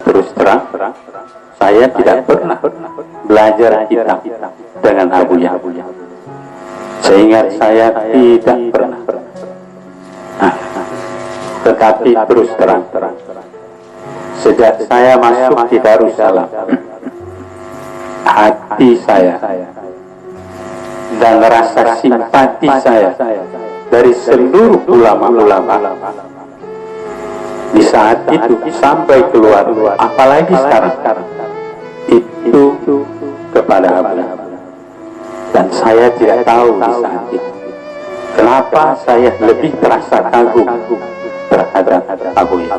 terus terang, saya tidak pernah belajar kitab dengan Abuya. Seingat saya tidak pernah. Tetapi terus terang, sejak saya masuk di Darussalam, hati saya dan rasa simpati saya dari seluruh ulama-ulama di saat itu sampai keluar, apalagi sekarang, itu kepada Abuya. Dan saya tidak tahu di saat itu kenapa saya lebih terasa kagum terhadap Abuya.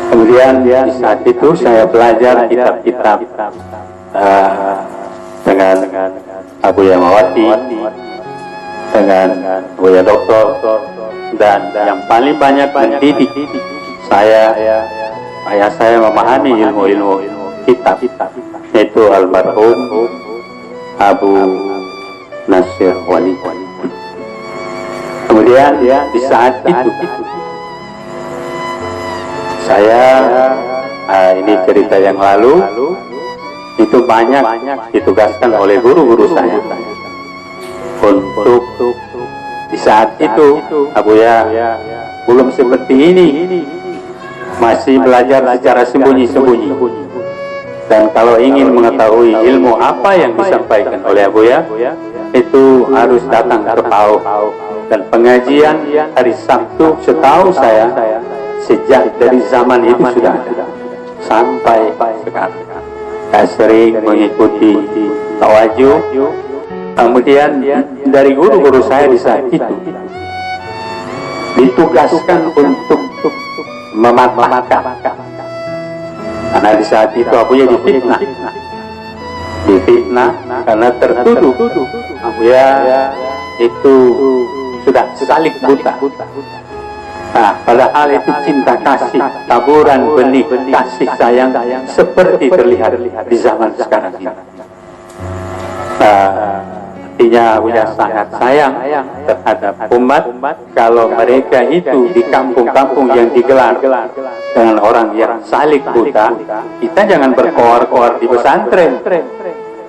Kemudian di saat itu saya belajar kitab-kitab dengan Abuya Mawati, dengan Abuya Doktor, dan yang paling banyak mendidik saya, ayah saya memahami ilmu-ilmu kitab, yaitu almarhum Abu Nasir Wali. Kemudian di saat itu saya, ini cerita yang lalu, itu banyak ditugaskan oleh guru-guru saya untuk di saat itu Abuya belum seperti ini, masih belajar secara sembunyi-sembunyi. Dan kalau ingin mengetahui ilmu apa yang disampaikan oleh Abuya, itu harus datang ke PAU. Dan pengajian hari Sabtu, setahu saya, sejak dari zaman itu sudah ada sampai sekarang. Saya sering mengikuti tawajuh. Kemudian dari guru-guru saya di saat itu ditugaskan untuk mematahkan, karena di saat itu Abuya difitnah karena tertuduh Abuya itu sudah salik buta. Nah, padahal itu cinta kasih, taburan benih kasih sayang seperti terlihat di zaman sekarang ini. Artinya Abuya sangat sayang terhadap umat. Kalau mereka itu di kampung-kampung yang digelar dengan orang yang salik buta, kita jangan berkoar-koar di pesantren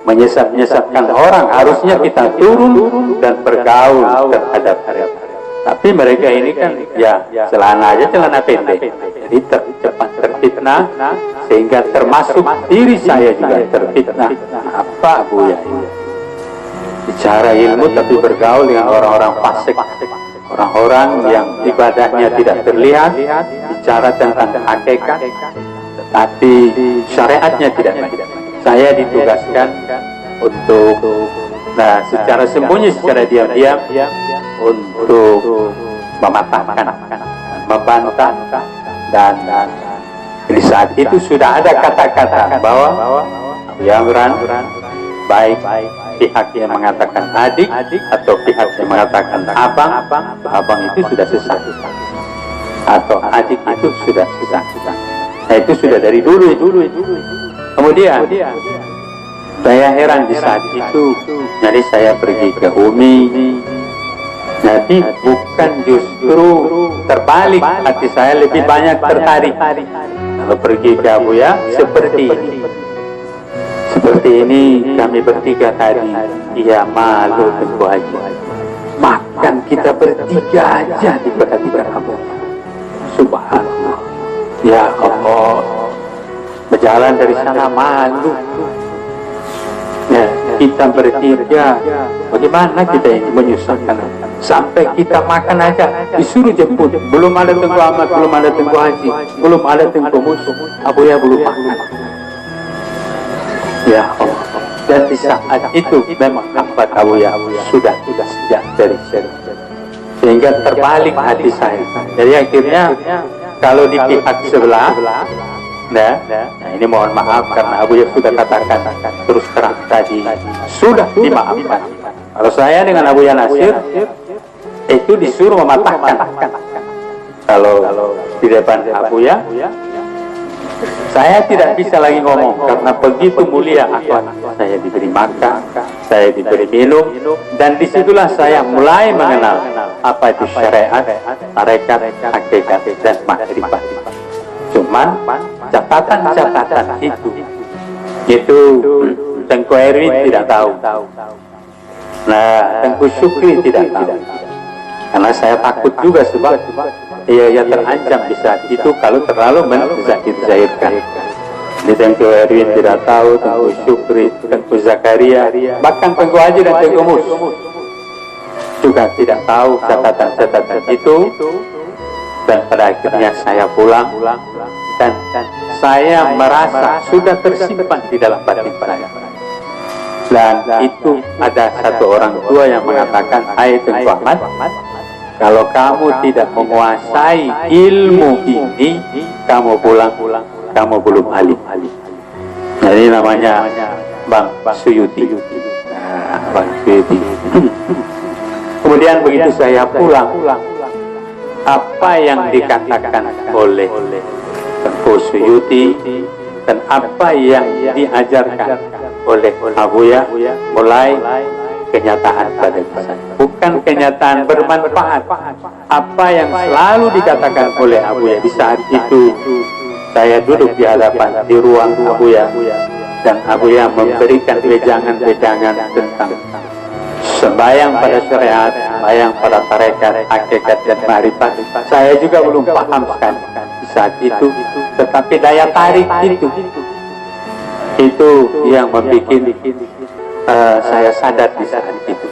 menyesat-nyesatkan orang. Harusnya kita turun dan bergaul terhadap mereka. Tapi mereka ini kan ya celana aja, celana pendek, jadi cepat terfitnah, sehingga termasuk diri saya juga terfitnah. Apa Abuya ini? Bicara ilmu tapi bergaul dengan orang-orang fasik, orang-orang yang ibadahnya tidak terlihat, bicara tentang hakikat tetapi syariatnya tidak baik. Saya ditugaskan untuk, secara sembunyi, secara diam-diam, untuk mematahkan, membantah, dan di saat itu sudah ada kata-kata bahwa yang baik pihak yang mengatakan adik atau pihak yang mengatakan abang itu sudah sesat, atau adik itu sudah sesat. Nah, itu sudah dari dulu. Kemudian saya heran di saat itu, jadi saya pergi ke Umi. Jadi bukan justru terbalik, hati saya lebih banyak tertarik. Kalau pergi ke Abuya seperti ini kami bertiga tadi, iya malu Tengku Haji. Makan kita bertiga aja diperhatikan Abu. Subhanallah. Ya Allah, berjalan dari sana malu. Ya, kita bertiga, bagaimana kita ini menyusahkan? Sampai kita makan aja disuruh jemput. Belum ada Tengku Ahmad, belum ada Tengku Haji, belum ada Tengku Musuh, Abuya belum makan. Ya Allah. Dan di saat itu memang hamba Abuya sudah sejak dari sehingga terbalik hati saya. Jadi akhirnya kalau di pihak sebelah, nah ini mohon maaf karena Abuya sudah katakan terus terang tadi, sudah dimaafkan. Kalau saya dengan Abuya Nasir itu disuruh mematahkan. Kalau di depan Abuya saya tidak bisa lagi ngomong karena begitu mulia akhlak. Saya diberi makan, saya diberi minum, dan disitulah saya mulai mengenal apa itu syariat, tarekat, hakikat, dan makrifat. Cuman catatan-catatan itu Tengku Erwin tidak tahu. Nah, Tengku Syukri tidak tahu. Karena saya takut juga sebab ia terancam di saat itu kalau terlalu menzahir-zahirkan. Di Tengku Erwin tidak tahu, Tengku Syukri, Tengku Zakaria, bahkan Tengku Haji dan Tengku Mus juga tidak tahu catatan-catatan itu. Dan pada akhirnya saya pulang dan saya merasa sudah tersimpan di dalam batin saya. Dan itu ada satu orang tua yang mengatakan, "Hai Tengku Ahmad, kalau kamu tidak menguasai ilmu ini, kamu pulang, kamu belum alim." Jadi namanya Bang Suyuti. Bang Suyuti. Kemudian begitu saya pulang, apa yang dikatakan oleh Tengku Suyuti dan apa yang diajarkan oleh Abuya mulai kenyataan pada saya. Bukan kenyataan bermanfaat. Apa yang selalu dikatakan oleh Abuya di saat itu, saya duduk di hadapan di ruang Abuya dan Abuya memberikan wejangan-wejangan tentang sembahyang pada syariat, sembahyang pada tarekat, hakikat dan ma'rifat. Saya juga belum paham sekali di saat itu, tetapi daya tarik itu yang membuat saya sadar di saat itu.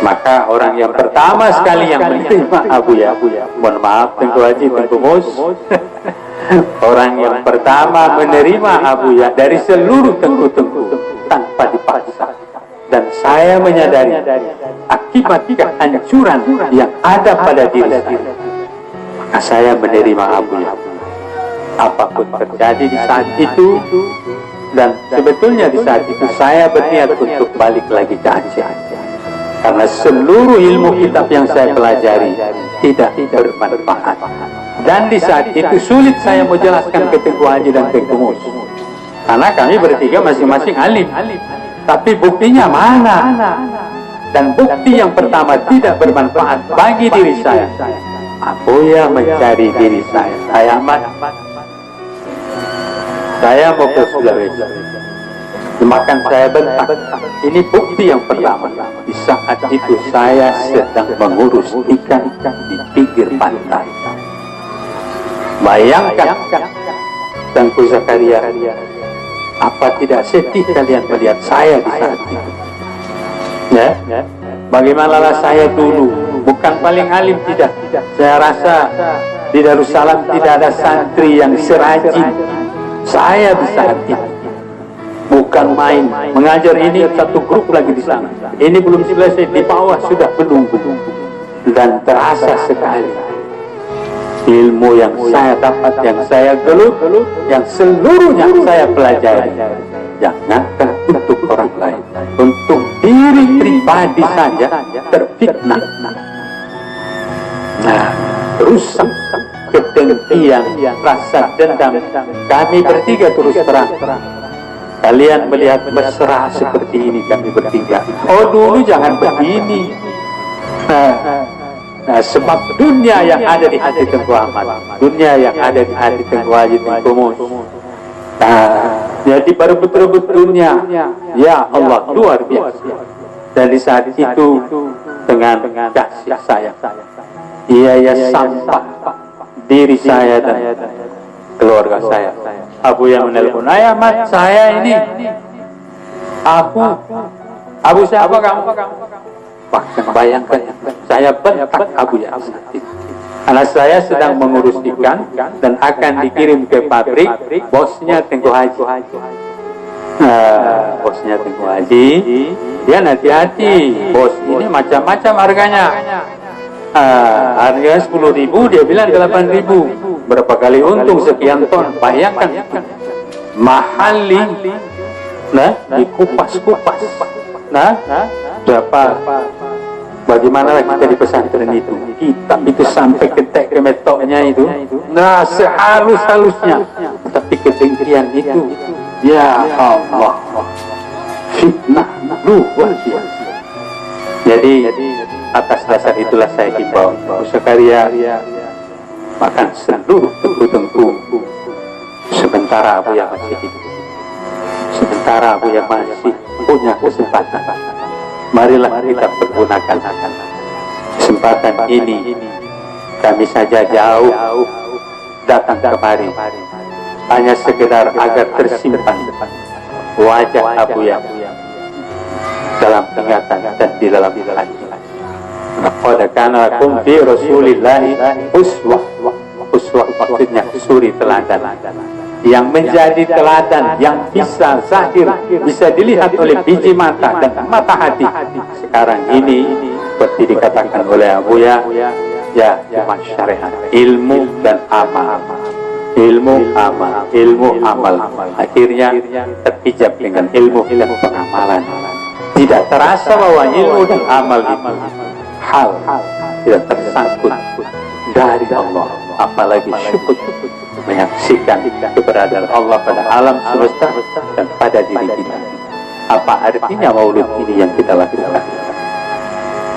Maka orang yang pertama sekali yang menerima Abuya, mohon maaf Tengku Haji, Tengku Mus, orang yang pertama menerima Abuya dari seluruh tengku-tengku tanpa dipaksa. Dan saya menyadari akibat kehancuran yang ada pada diri saya, maka saya menerima Abuya. Apapun terjadi di saat itu, dan sebetulnya di saat itu saya berniat untuk balik lagi ke Aceh, karena seluruh ilmu kitab yang saya pelajari tidak bermanfaat. Dan di saat itu sulit saya menjelaskan ke Tengku Haji dan Tengku Mus, karena kami bertiga masing-masing alim. Tapi buktinya mana? Dan bukti yang pertama tidak bermanfaat bagi diri saya. Abuya mencari diri saya. Saya Ahmad, saya mau ke Sulawesi. Makan saya bentak. Ini bukti yang pertama. Di saat itu saya sedang mengurus ikan di pinggir pantai. Bayangkan Tengku Zakaria, apa tidak sedih kalian melihat saya di saat itu? Ya, bagaimanalah saya dulu, bukan paling alim tidak. Saya rasa di Darussalam tidak ada santri yang serajin saya di saat itu. Bukan main, mengajar ini satu grup lagi di sana. Ini belum selesai, di bawah sudah menunggu. Dan terasa sekali ilmu yang saya dapat, yang saya gelut, yang seluruhnya saya pelajari. Jangankan untuk orang lain, untuk diri pribadi saja terfitnah. Nah, rusak kedengkian, rasa dendam. Kami bertiga terus terang. Kalian melihat mesra seperti ini kami bertiga. Oh dulu jangan begini. Nah, sebab dunia yang ada di hati Tengku Ahmad, dunia yang ada di hati Tengku Haji, Tengku Mus. Nah, jadi baru betul-betul dunia. Ya Allah, luar biasa. Dan di saat itu dengan kasih sayang, ia sampah diri saya dan keluarga saya. Abu yang menelpon, "Ayah Ahmad, saya ini Abu siapa kamu?" Bahkan bayangkan, saya bentak Abuya karena saya sedang mengurus ikan dan akan dikirim ke pabrik bosnya Tengku Haji. Bosnya Tengku Haji, dia hati-hati, bos ini macam-macam harganya. Harganya 10.000, dia bilang 8.000. Berapa kali untung sekian ton? Bayangkan, mahali. Nah, dikupas-kupas. Nah, berapa? Bagaimana kita di pesantren itu? Kitab itu sampai ketek ke metoknya itu. Nah, sehalus-halusnya. Tapi kedengkian itu, ya Allah, fitnah luar biasa. Jadi atas dasar itulah saya himbau Zakaria, makan seluruh tengku-tengku sementara Buya masih hidup, sementara Buya masih punya kesempatan. Marilah kita pergunakan kesempatan ini. Kami saja jauh datang kemari hanya sekedar agar tersimpan wajah Buya dalam ingatan dan di dalam hati. Laqad kana lakum fi Rasulillahi uswah. Uswah maksudnya suri teladan, yang menjadi teladan yang bisa zahir, bisa dilihat oleh biji mata dan mata hati. Sekarang ini seperti dikatakan oleh Buya, ya cuma syariat, ilmu dan amal, ilmu amal, akhirnya terhijab dengan ilmu dan pengamalan. Tidak terasa bahwa ilmu dan amal itu hal tidak tersangkut dari Allah, apalagi syukur menyaksikan keberadaan Allah pada alam semesta dan pada diri kita. Apa artinya maulid ini yang kita lakukan?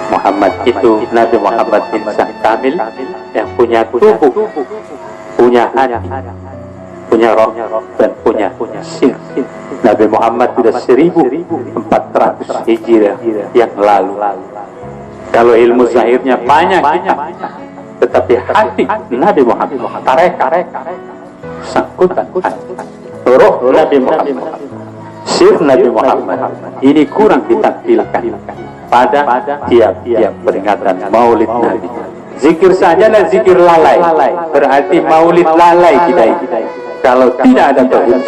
Muhammad itu, Nabi Muhammad insan kamil yang punya tubuh, punya hati, punya roh dan punya sir. Nabi Muhammad sudah 1400 Hijriah yang lalu. Kalau ilmu zahirnya banyak kita, tetapi hati Nabi Muhammad, tarekat, sangkutan roh Nabi Muhammad, sir Nabi Muhammad, ini kurang ditampilkan pada tiap-tiap peringatan Maulid Nabi. Zikir sajalah zikir lalai, berarti Maulid lalai kita ini. Kalau tidak ada tauhid,